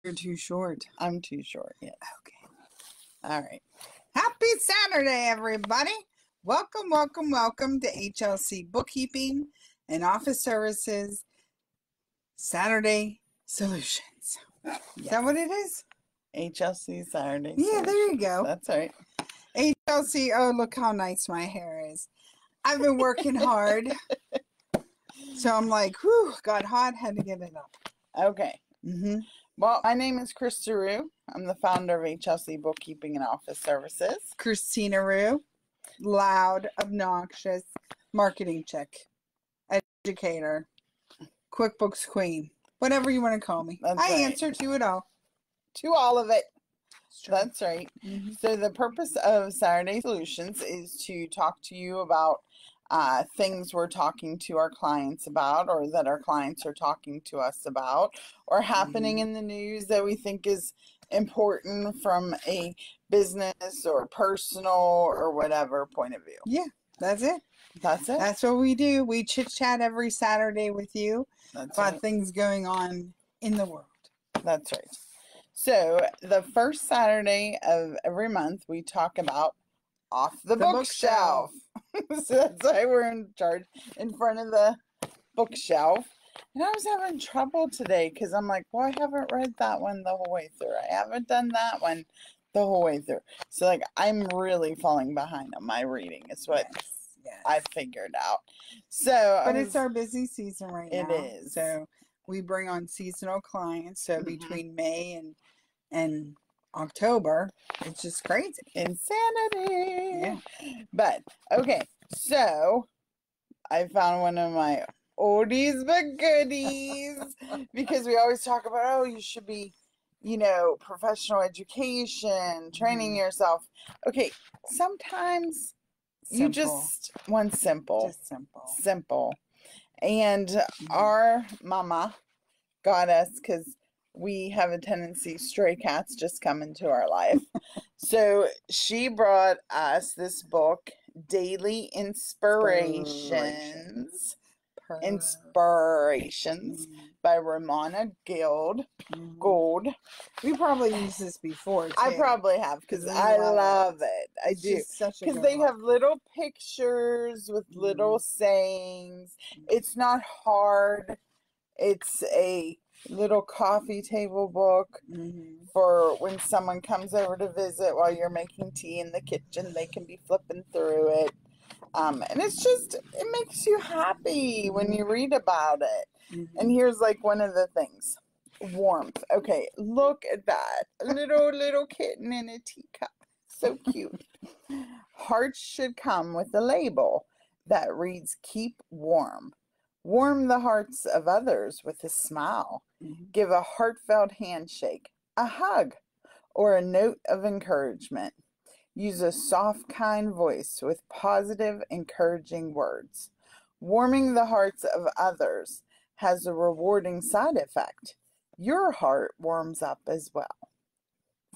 You're too short. I'm too short, yes. Okay. All right. Happy Saturday, everybody. Welcome, welcome, welcome to HLC Bookkeeping and Office Services Saturday Solutions. Yes. Is that what it is? HLC Saturday Yeah, Solutions. there you go. That's right. HLC, oh, look how nice my hair is. I've been working hard. So I'm like, whew, got hot, had to get it up. Okay. Mm-hmm. Well, my name is Krista Rue. I'm the founder of HLC Bookkeeping and Office Services. Christina Rue, loud, obnoxious, marketing chick, educator, QuickBooks queen, whatever you want to call me. That's I right. answer to it all. To all of it. True. That's right. Mm-hmm. So the purpose of Saturday Solutions is to talk to you about things we're talking to our clients about, or that our clients are talking to us about, or happening in the news that we think is important from a business or personal or whatever point of view. Yeah, that's it. That's it. That's what we do. We chit chat every Saturday with you about things going on in the world. That's right. So the first Saturday of every month, we talk about off the bookshelf. So that's why we're in front of the bookshelf. And I was having trouble today because I'm like, well, I haven't read that one the whole way through. I haven't done that one the whole way through. So like, I'm really falling behind on my reading. It's what I figured out. So, but it's our busy season right now. It is. So we bring on seasonal clients. So between May and October, it's just crazy. Insanity. Yeah. But, okay, so I found one of my oldies but goodies because we always talk about, oh, you should be, you know, professional education, training yourself. Okay, sometimes you just want simple. Just simple. Simple. And our mama got us, because we have a tendency, stray cats just come into our life. So she brought us this book, Daily Inspurrations. Inspurrations by Romana Gould. We probably used this before, too. I probably have, because I love it. I do. Because they have little pictures with little sayings. It's not hard. It's a little coffee table book for when someone comes over to visit while you're making tea in the kitchen. They can be flipping through it. And it's just, it makes you happy when you read about it. And here's like one of the things. Warmth. Okay, look at that. A little kitten in a teacup. So cute. Hearts should come with a label that reads, keep warm. Warm the hearts of others with a smile. Give a heartfelt handshake, a hug, or a note of encouragement. Use a soft, kind voice with positive, encouraging words. Warming the hearts of others has a rewarding side effect. Your heart warms up as well.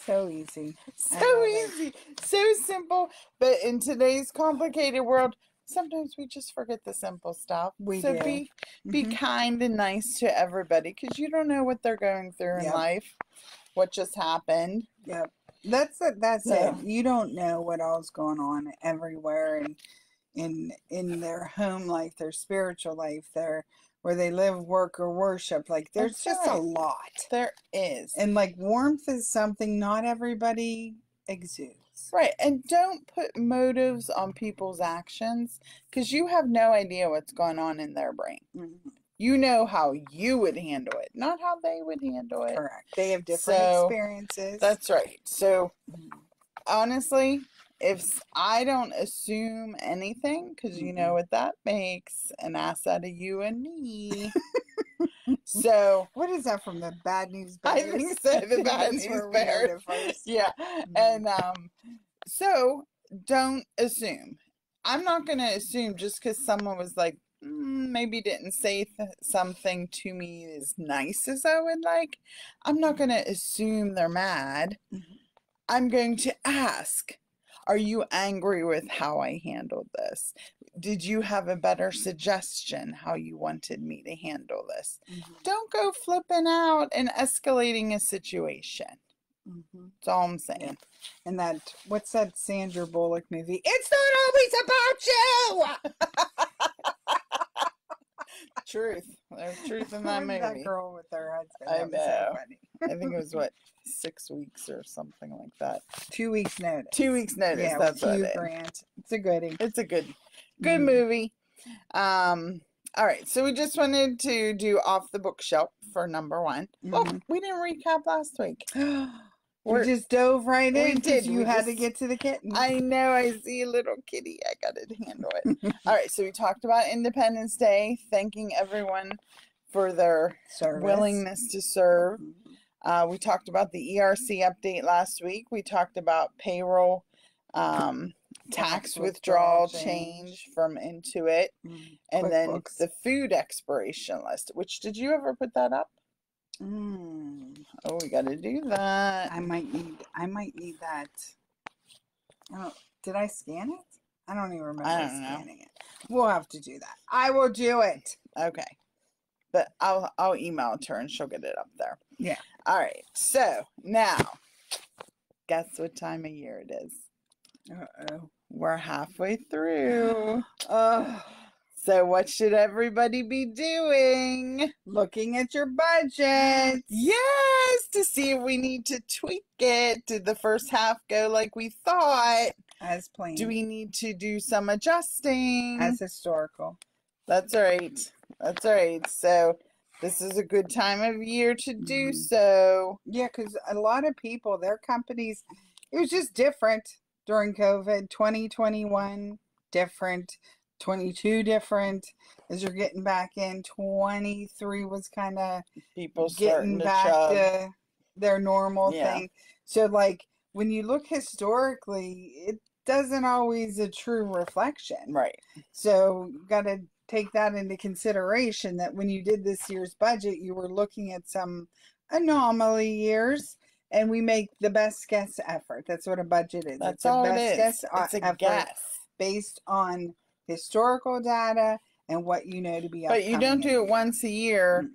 So easy. So easy. So simple. But in today's complicated world, sometimes we just forget the simple stuff. So be kind and nice to everybody, because you don't know what they're going through in life, what just happened. Yep. That's it. You don't know what all's going on everywhere and in their home life, their spiritual life, where they live, work, or worship. Like, there's just a lot. There is. And like, warmth is something not everybody exudes. Right. And don't put motives on people's actions, because you have no idea what's going on in their brain. You know how you would handle it, not how they would handle it. Correct. They have different experiences. That's right. So, honestly, if I don't assume anything, because you know what that makes, an ass out of you and me. So, what is that from the Bad News Bears? I think so, the Bad News Bears. Yeah. And so don't assume. I'm not going to assume just because someone was like, maybe didn't say something to me as nice as I would like. I'm not going to assume they're mad. I'm going to ask, are you angry with how I handled this? did you have a better suggestion how you wanted me to handle this? Don't go flipping out and escalating a situation. That's all I'm saying. Yeah. And that, what's that Sandra Bullock movie? It's not always about you! Truth. There's truth in that movie. That girl with her husband. I That know. was so funny. I think it was, what, 6 weeks or something like that. 2 weeks notice. 2 weeks notice. Yeah, that's what Hugh Grant. It's a goodie. It's a good movie. All right, so we just wanted to do Off the Bookshelf for number 1. Oh, we didn't recap last week. We just dove right in. We did. You had to get to the kitten. I know. I see a little kitty. I got to handle it. All right, so we talked about Independence Day, thanking everyone for their willingness to serve. We talked about the ERC update last week. We talked about payroll tax withdrawal change from Intuit, and then the food expiration list. Which, did you ever put that up? Oh, we got to do that. I might need that. Oh, did I scan it? I don't even remember scanning it. We'll have to do that. I will do it. Okay. But I'll email it to her and she'll get it up there. Yeah. All right. So now, guess what time of year it is? Uh-oh. We're halfway through. So what should everybody be doing? Looking at your budget. Yes, to see if we need to tweak it. Did the first half go like we thought? As planned. Do we need to do some adjusting? As historical. That's right. That's right. So this is a good time of year to do so. Yeah, because a lot of people, their companies, it was just different during COVID. 2021, different. 22 different. As you're getting back in, 23 was kind of people getting back to their normal thing. So like when you look historically, it doesn't always a true reflection. Right. So you got to take that into consideration, that when you did this year's budget, you were looking at some anomaly years, and we make the best guess effort. That's what a budget is. That's it's all a best it is. Guess it's a effort guess based on historical data and what you know to be upcoming. But you don't do it once a year,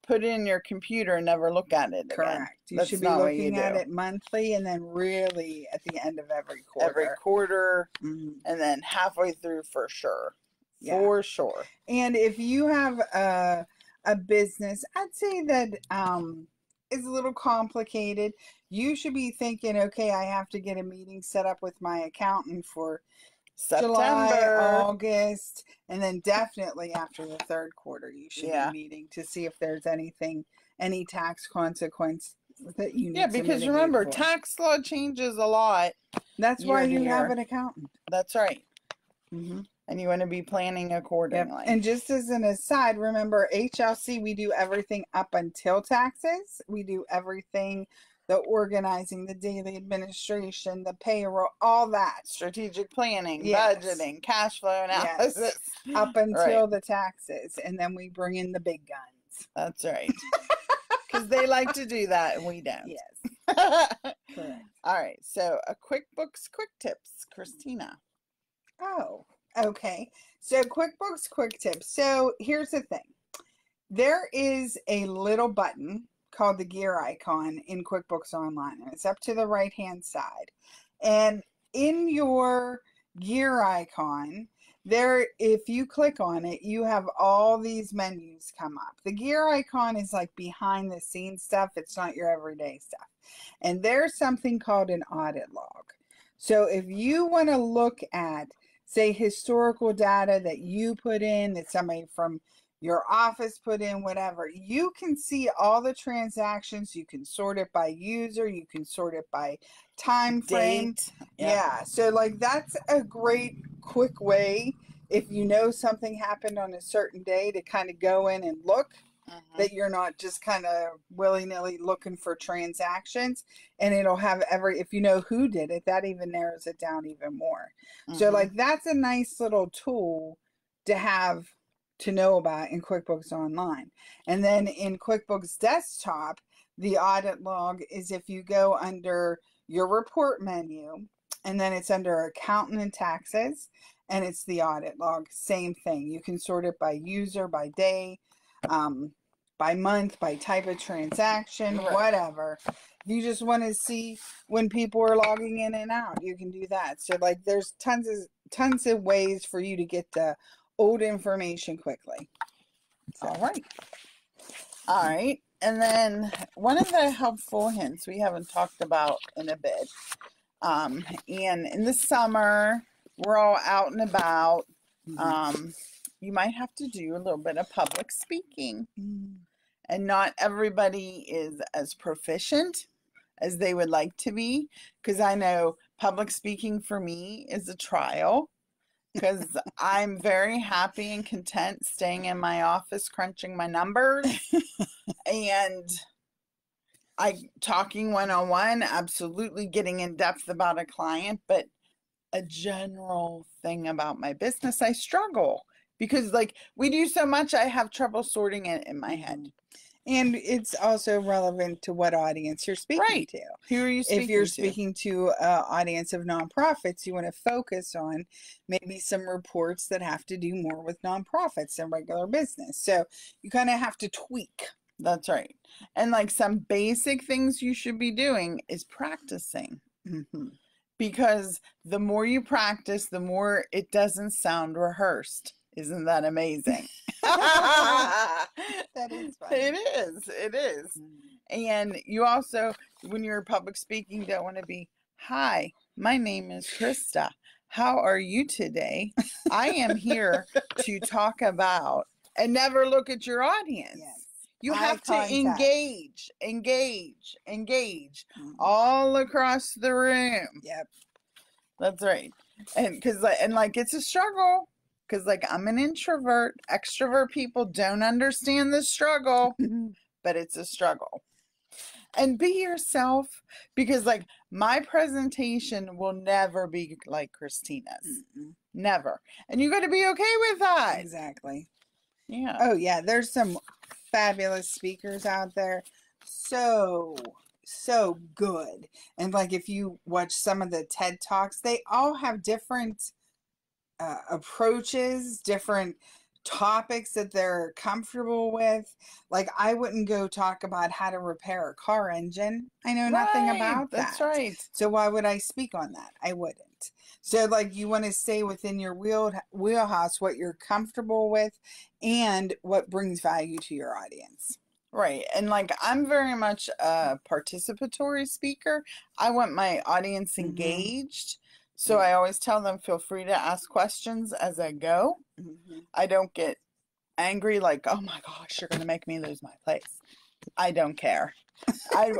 put it in your computer and never look at it again. Correct. You should be looking at it monthly, and then really at the end of every quarter. Every quarter, and then halfway through for sure. Yeah. For sure. And if you have a business, I'd say that is a little complicated. You should be thinking, okay, I have to get a meeting set up with my accountant for September, July, August, and then definitely after the third quarter, you should be meeting to see if there's any tax consequence that you need to because remember, tax law changes a lot. That's why you have an accountant. That's right. And you want to be planning accordingly. Yep. And just as an aside, remember HLC, we do everything up until taxes. We do everything. The organizing, the daily administration, the payroll, all that. Strategic planning, budgeting, cash flow analysis. Yes. Up until the taxes. And then we bring in the big guns. That's right. Because they like to do that and we don't. Yes. Correct. All right. So a QuickBooks QuickTips, Christina. Oh, okay. So QuickBooks QuickTips. So here's the thing. There is a little button called the gear icon in QuickBooks Online, and it's up to the right hand side. And in your gear icon there, if you click on it, you have all these menus come up. The gear icon is like behind the scenes stuff. It's not your everyday stuff. And there's something called an audit log. So if you want to look at, say, historical data that you put in, that somebody from your office put in, whatever, you can see all the transactions. You can sort it by user. You can sort it by time frame. Yeah. So like that's a great quick way, if you know something happened on a certain day, to kind of go in and look, that you're not just kind of willy-nilly looking for transactions. And it'll have if you know who did it, that even narrows it down even more. So like that's a nice little tool to have, to know about in QuickBooks Online. And then in QuickBooks Desktop, the audit log is if you go under your report menu, and then it's under accountant and taxes, and it's the audit log. Same thing. You can sort it by user, by day, by month, by type of transaction, whatever. If you just want to see when people are logging in and out, you can do that. So like there's tons of ways for you to get the old information quickly. So. All right. And then one of the helpful hints we haven't talked about in a bit. And in the summer, we're all out and about. You might have to do a little bit of public speaking. And not everybody is as proficient as they would like to be. Because I know public speaking for me is a trial. Because I'm very happy and content staying in my office crunching my numbers. And talking one-on-one, absolutely getting in depth about a client, but a general thing about my business, I struggle because like we do so much, I have trouble sorting it in my head. And it's also relevant to what audience you're speaking to. Who are you speaking to? If you're speaking to an audience of nonprofits, you want to focus on maybe some reports that have to do more with nonprofits than regular business. So you kind of have to tweak. That's right. And like some basic things you should be doing is practicing. Because the more you practice, the more it doesn't sound rehearsed. Isn't that amazing? That is funny. It is. And you also, when you're public speaking, don't want to be, "Hi, my name is Krista. How are you today? I am here to talk about," and never look at your audience. Yes. You have to engage all across the room. Yep. That's right. And like it's a struggle. Because, like, I'm an introvert. Extrovert people don't understand the struggle, but it's a struggle. And be yourself. Because, like, my presentation will never be like Christina's. Never. And you got to be okay with that. Exactly. Yeah. Oh, yeah. There's some fabulous speakers out there. So good. And, like, if you watch some of the TED Talks, they all have different approaches, different topics that they're comfortable with. Like I wouldn't go talk about how to repair a car engine. I know nothing about that. That's right. So why would I speak on that? I wouldn't. So like you want to stay within your wheelhouse, what you're comfortable with and what brings value to your audience. Right. And like I'm very much a participatory speaker. I want my audience engaged. So I always tell them, feel free to ask questions as I go. I don't get angry like, "Oh my gosh, you're going to make me lose my place." I don't care.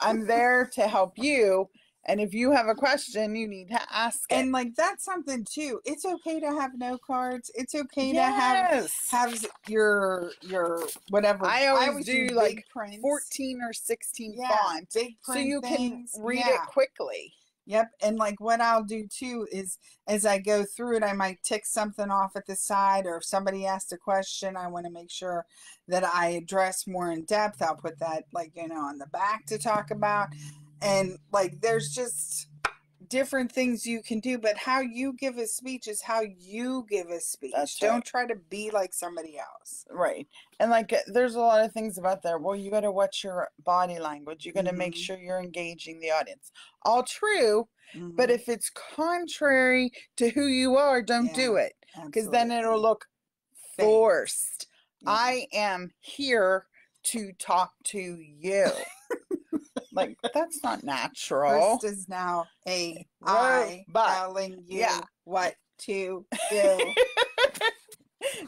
I'm there to help you. And if you have a question, you need to ask it. And like, that's something too. It's okay to have no cards. It's okay to have your whatever. I always do like prints. 14 or 16 fonts. Big print so you things. Can read it quickly. Yep. And like what I'll do too is as I go through it, I might tick something off at the side, or if somebody asked a question, I want to make sure that I address more in depth. I'll put that like, on the back to talk about. And like, there's just different things you can do, but how you give a speech is how you give a speech. Don't try to be like somebody else. Right. And like, there's a lot of things about there. Well, you got to watch your body language. You got to make sure you're engaging the audience. All true. But if it's contrary to who you are, don't do it. Because then it'll look forced. I am here to talk to you. Like, that's not natural. Krista's now telling you what to do.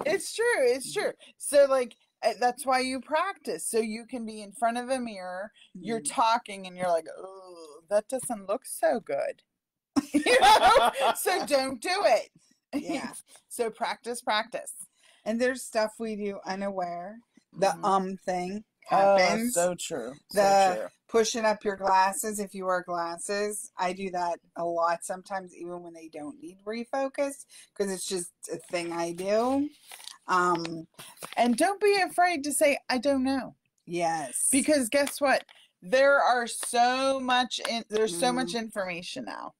It's true. So, like, that's why you practice. So you can be in front of a mirror, you're talking, and you're like, "Oh, that doesn't look so good." So don't do it. Yeah. So practice. And there's stuff we do unaware. The thing happens. So true. Pushing up your glasses if you wear glasses. I do that a lot sometimes, even when they don't need refocus, because it's just a thing I do. And don't be afraid to say, "I don't know." Yes. Because guess what? There's so much information now.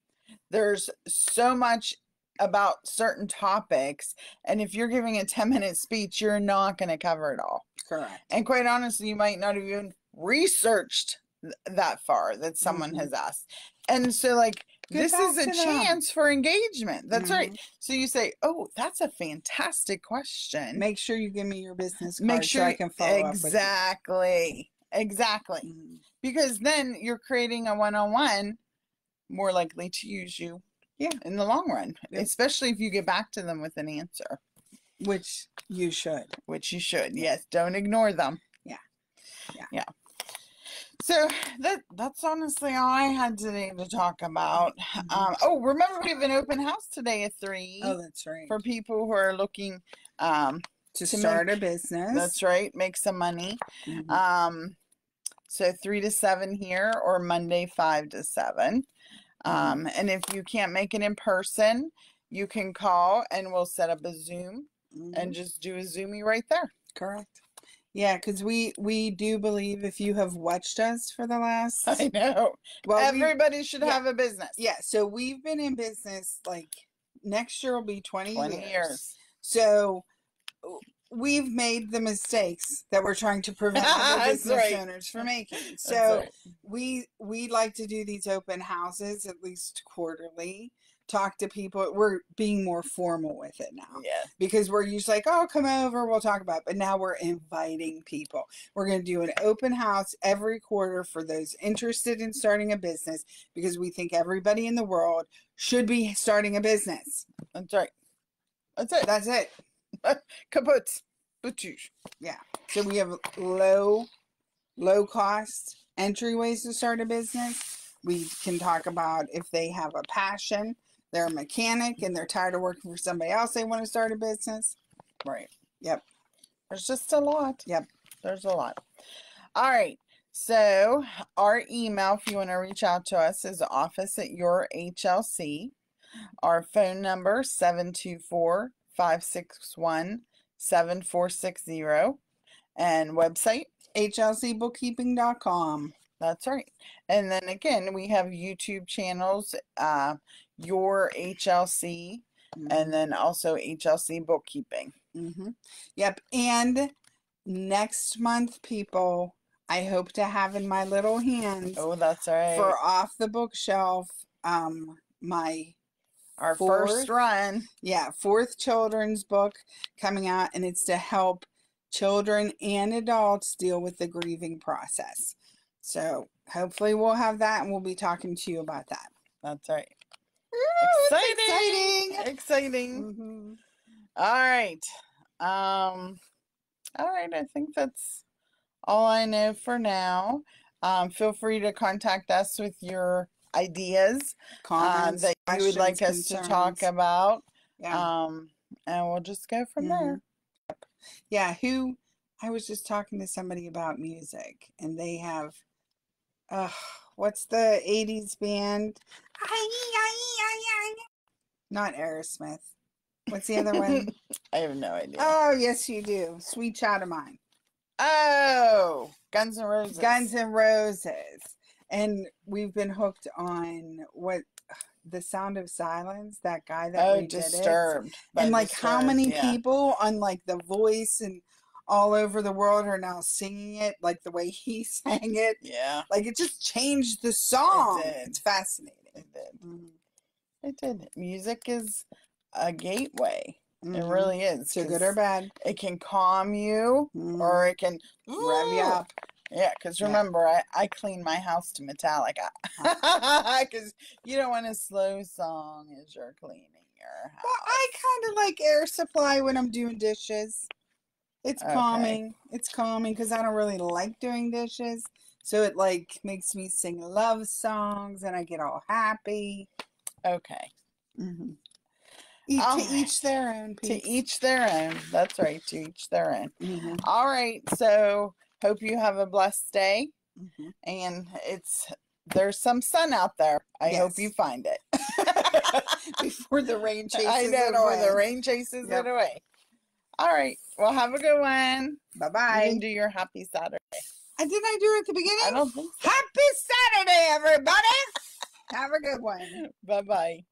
There's so much about certain topics, and if you're giving a 10-minute speech, you're not going to cover it all. Correct. And quite honestly, you might not have even researched that far that someone has asked. And so, like, this is a chance for engagement. That's right. So you say, oh, that's a fantastic question. Make sure you give me your business card so I can follow up with you. Exactly. Because then you're creating a one-on-one more likely to use you in the long run, especially if you get back to them with an answer. Which you should. Yes. Don't ignore them. Yeah. So that's honestly all I had today to talk about. Oh, remember we have an open house today at 3. Oh, that's right. For people who are looking to start a business. That's right. Make some money. So 3 to 7 here, or Monday 5 to 7. And if you can't make it in person, you can call and we'll set up a Zoom and just do a Zoomie right there. Correct. Yeah, because we do believe if you have watched us for the last... I know. Well, everybody should have a business. Yeah, so we've been in business, like, next year will be 20 years. So we've made the mistakes that we're trying to prevent other business owners from making. So we like to do these open houses at least quarterly. Talk to people. We're being more formal with it now. Because we're usually like, oh, come over, we'll talk about it. But now we're inviting people. We're going to do an open house every quarter for those interested in starting a business, because we think everybody in the world should be starting a business. That's right. That's it. Kaput. Butchers. Yeah. So we have low cost entryways to start a business. We can talk about if they have a passion, they're a mechanic and they're tired of working for somebody else, they want to start a business. Right. Yep. There's just a lot. Yep. There's a lot. All right. So our email, if you want to reach out to us, is office@yourhlc. Our phone number, 724-561-7460. And website, hlcbookkeeping.com. That's right. And then again, we have YouTube channels, Your HLC, and then also HLC Bookkeeping. Yep. And next month, people, I hope to have in my little hands. Oh, that's right. For Off the Bookshelf, our first run. Yeah, 4th children's book coming out, and it's to help children and adults deal with the grieving process. So hopefully we'll have that, and we'll be talking to you about that. That's right. Exciting. All right. I think that's all I know for now. Feel free to contact us with your ideas, comments, that you would like us to talk about. And we'll just go from there. Yeah, I was just talking to somebody about music, and they have what's the 80s band? Not Aerosmith. What's the other one? I have no idea. Oh, yes, you do. Sweet Child of Mine. Oh, Guns N' Roses. Guns N' Roses. And we've been hooked on The Sound of Silence, that guy that redid Disturbed. And like how many people on like The Voice and all over the world are now singing it like the way he sang it. Yeah. Like it just changed the song. It's fascinating. It did. It did. Music is a gateway. It really is. So good or bad. It can calm you or it can rev you up. Yeah, because remember, I clean my house to Metallica. Because you don't want a slow song as you're cleaning your house. Well, I kind of like Air Supply when I'm doing dishes. It's calming. It's calming because I don't really like doing dishes. So it like makes me sing love songs and I get all happy. Okay. To each their own. To each their own. That's right. To each their own. All right. So hope you have a blessed day. And there's some sun out there. I hope you find it. Before the rain chases it away. Before the rain chases it away. All right. Well, have a good one. Bye-bye. You can do your happy Saturday. Didn't I do it at the beginning? I don't think so. Happy Saturday, everybody. Have a good one. Bye-bye.